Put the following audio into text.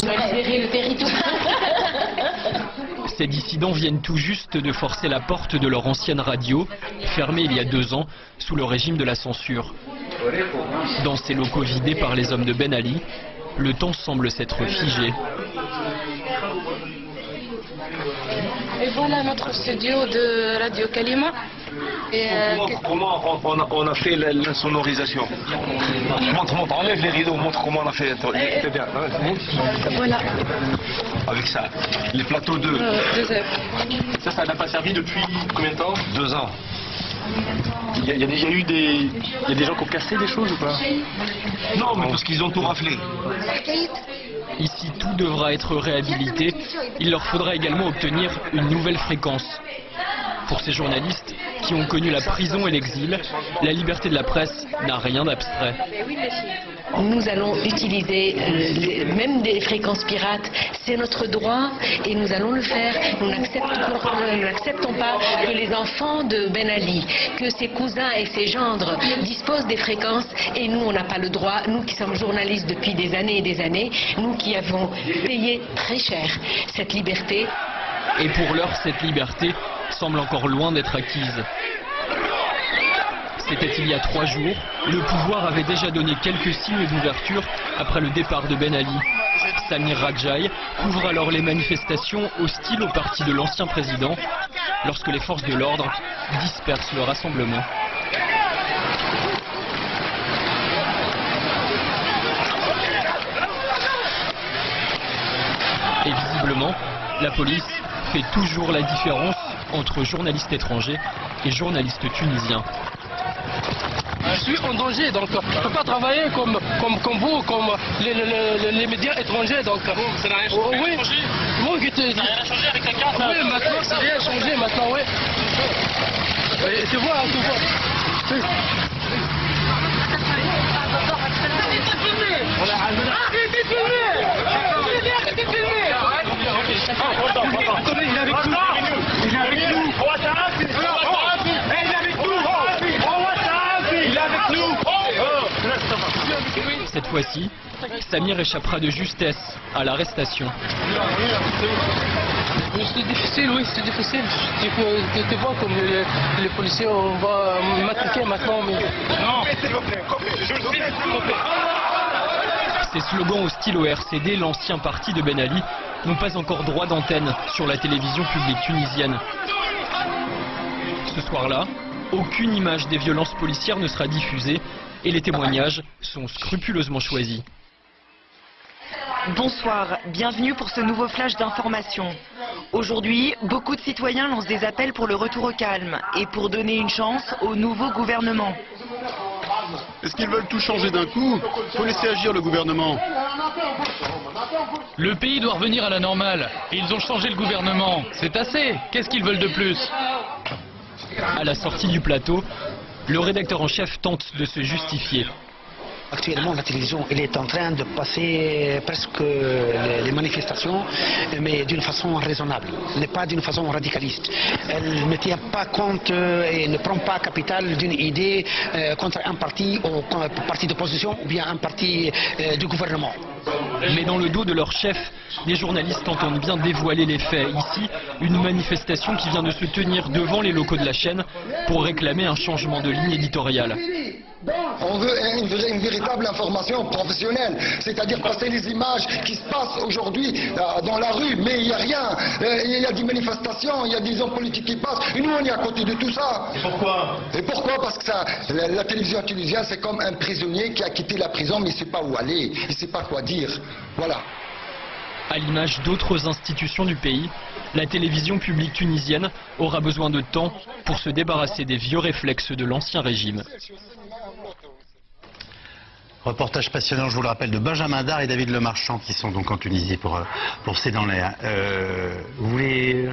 On va libérer le territoire. Ces dissidents viennent tout juste de forcer la porte de leur ancienne radio, fermée il y a 2 ans, sous le régime de la censure. Dans ces locaux vidés par les hommes de Ben Ali, le temps semble s'être figé. Et voilà notre studio de Radio Kalima. Et comment on a fait l'insonorisation? Montre, enlève les rideaux, montre comment on a fait. C'est bien. voilà. Avec ça, les plateaux 2. 2 heures. Ça n'a pas servi depuis combien de temps? 2 ans. Il y a déjà eu des gens qui ont cassé des choses ou pas? Non, mais parce qu'ils ont tout raflé. Ici, tout devra être réhabilité. Il leur faudra également obtenir une nouvelle fréquence. Pour ces journalistes qui ont connu la prison et l'exil, la liberté de la presse n'a rien d'abstrait. Nous allons utiliser même des fréquences pirates. C'est notre droit et nous allons le faire. Nous n'acceptons pas que les enfants de Ben Ali, que ses cousins et ses gendres disposent des fréquences et nous, on n'a pas le droit. Nous qui sommes journalistes depuis des années et des années, nous qui avons payé très cher cette liberté. Et pour l'heure, cette liberté semble encore loin d'être acquise. C'était il y a 3 jours. Le pouvoir avait déjà donné quelques signes d'ouverture après le départ de Ben Ali. Samir Radjaï couvre alors les manifestations hostiles au parti de l'ancien président lorsque les forces de l'ordre dispersent le rassemblement. Et visiblement, la police fait toujours la différence entre journalistes étrangers et journalistes tunisiens. Je suis en danger, donc je ne peux pas travailler comme vous, comme les médias étrangers. Donc, ça n'a rien changé. Oui, moi qui t'ai dit. Ça n'a rien changé avec la carte. Oui, maintenant ça n'a rien changé, maintenant, oui. Tu vois, tu vois. Arrêtez de filmer! Arrêtez de filmer! Attendez, il est avec nous. Il est avec nous. Cette fois-ci, Samir échappera de justesse à l'arrestation. C'est difficile, oui, c'est difficile. Tu vois comme les policiers, on va m'attaquer maintenant, mais... Non, s'il vous plaît, s'il vous plaît. Ces slogans hostiles au RCD, l'ancien parti de Ben Ali, n'ont pas encore droit d'antenne sur la télévision publique tunisienne. Ce soir-là, aucune image des violences policières ne sera diffusée et les témoignages sont scrupuleusement choisis. Bonsoir, bienvenue pour ce nouveau flash d'information. Aujourd'hui, beaucoup de citoyens lancent des appels pour le retour au calme et pour donner une chance au nouveau gouvernement. Est-ce qu'ils veulent tout changer d'un coup? Faut laisser agir le gouvernement. Le pays doit revenir à la normale. Et ils ont changé le gouvernement. C'est assez. Qu'est-ce qu'ils veulent de plus? À la sortie du plateau, le rédacteur en chef tente de se justifier. Actuellement, la télévision elle est en train de passer presque les manifestations, mais d'une façon raisonnable, mais pas d'une façon radicaliste. Elle ne tient pas compte et ne prend pas capital d'une idée contre un parti ou un parti d'opposition ou bien un parti du gouvernement. Mais dans le dos de leur chef, des journalistes entendent bien dévoiler les faits. Ici, une manifestation qui vient de se tenir devant les locaux de la chaîne pour réclamer un changement de ligne éditoriale. On veut une véritable information professionnelle, c'est-à-dire passer les images qui se passent aujourd'hui dans la rue, mais il n'y a rien. Il y a des manifestations, il y a des hommes politiques qui passent, et nous on est à côté de tout ça. Et pourquoi? Et pourquoi? Parce que la télévision tunisienne c'est comme un prisonnier qui a quitté la prison mais il ne sait pas où aller, il ne sait pas quoi dire. Voilà. À l'image d'autres institutions du pays, la télévision publique tunisienne aura besoin de temps pour se débarrasser des vieux réflexes de l'ancien régime. Reportage passionnant, je vous le rappelle, de Benjamin Dard et David Lemarchand qui sont donc en Tunisie pour C'est dans l'air. Vous voulez